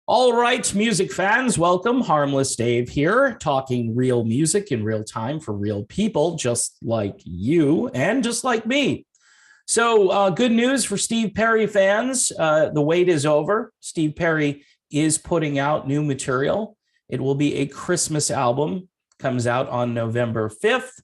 All right, music fans, welcome. Harmless Dave here, talking real music in real time for real people just like you and just like me. So, good news for Steve Perry fans. The wait is over. Steve Perry is putting out new material. It will be a Christmas album, comes out on November 5th,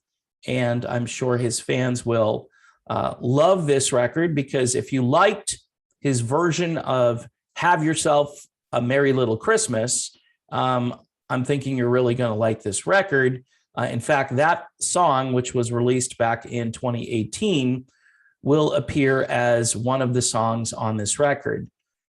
and I'm sure his fans will love this record because if you liked his version of Have Yourself a Merry Little Christmas, I'm thinking you're really going to like this record. In fact, that song, which was released back in 2018, will appear as one of the songs on this record.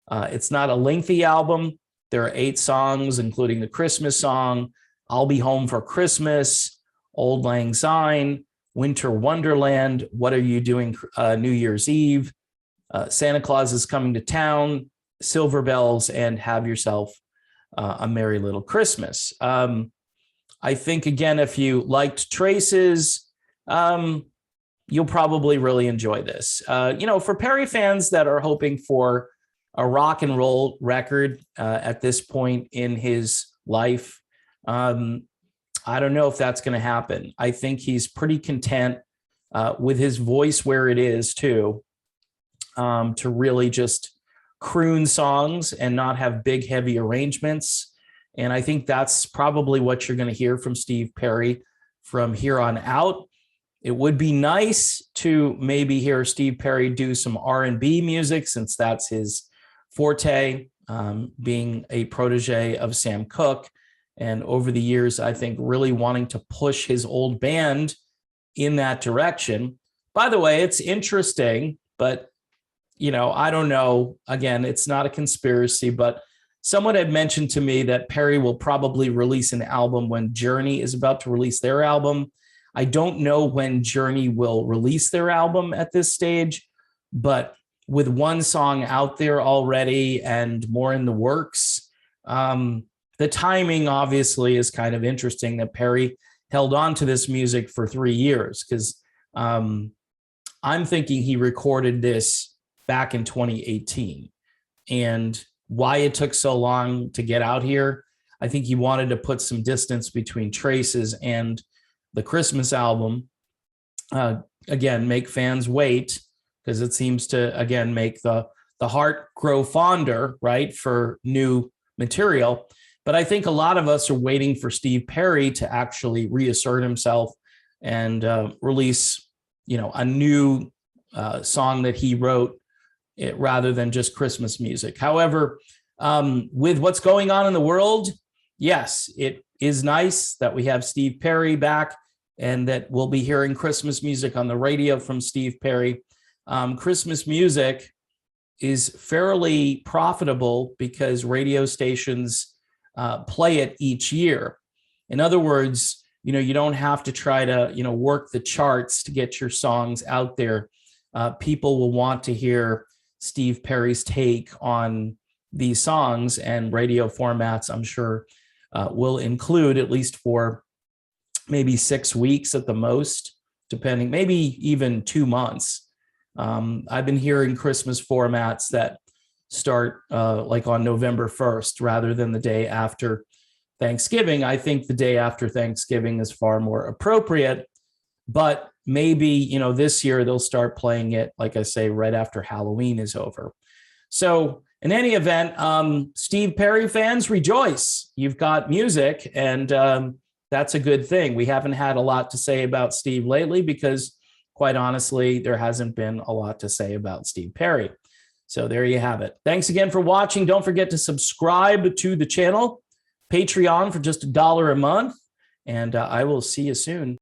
It's not a lengthy album. There are 8 songs, including the Christmas song, I'll Be Home for Christmas, Auld Lang Syne, Winter Wonderland, What Are You Doing New Year's Eve, Santa Claus is Coming to Town, Silver Bells, and Have Yourself a Merry Little Christmas. I think, again, if you liked Traces, you'll probably really enjoy this. For Perry fans that are hoping for a rock and roll record at this point in his life, I don't know if that's going to happen. I think he's pretty content with his voice where it is, too, to really just croon songs and not have big, heavy arrangements. And I think that's probably what you're going to hear from Steve Perry from here on out. It would be nice to maybe hear Steve Perry do some R&B music, since that's his forte, being a protege of Sam Cooke. And over the years, I think really wanting to push his old band in that direction. By the way, it's interesting, but I don't know. Again, it's not a conspiracy, but someone had mentioned to me that Perry will probably release an album when Journey is about to release their album. I don't know when Journey will release their album at this stage, but with one song out there already and more in the works, the timing obviously is kind of interesting that Perry held on to this music for 3 years, because I'm thinking he recorded this back in 2018. And why it took so long to get out here, I think he wanted to put some distance between Traces and the Christmas album. Again, make fans wait, because it seems to, again, make the heart grow fonder, right, for new material. But I think a lot of us are waiting for Steve Perry to actually reassert himself and release, a new song that he wrote, rather than just Christmas music. However, with what's going on in the world, yes, it is nice that we have Steve Perry back and that we'll be hearing Christmas music on the radio from Steve Perry. Christmas music is fairly profitable because radio stations play it each year. In other words, you don't have to try to, work the charts to get your songs out there. People will want to hear Steve Perry's take on these songs, and radio formats, I'm sure, will include, at least for maybe 6 weeks at the most, depending, maybe even 2 months. I've been hearing Christmas formats that start like on November 1st rather than the day after Thanksgiving. I think the day after Thanksgiving is far more appropriate, but maybe, this year they'll start playing it, like I say, right after Halloween is over. So in any event, Steve Perry fans, rejoice. You've got music, and that's a good thing. We haven't had a lot to say about Steve lately because, quite honestly, there hasn't been a lot to say about Steve Perry. So there you have it. Thanks again for watching. Don't forget to subscribe to the channel, Patreon for just $1 a month, and I will see you soon.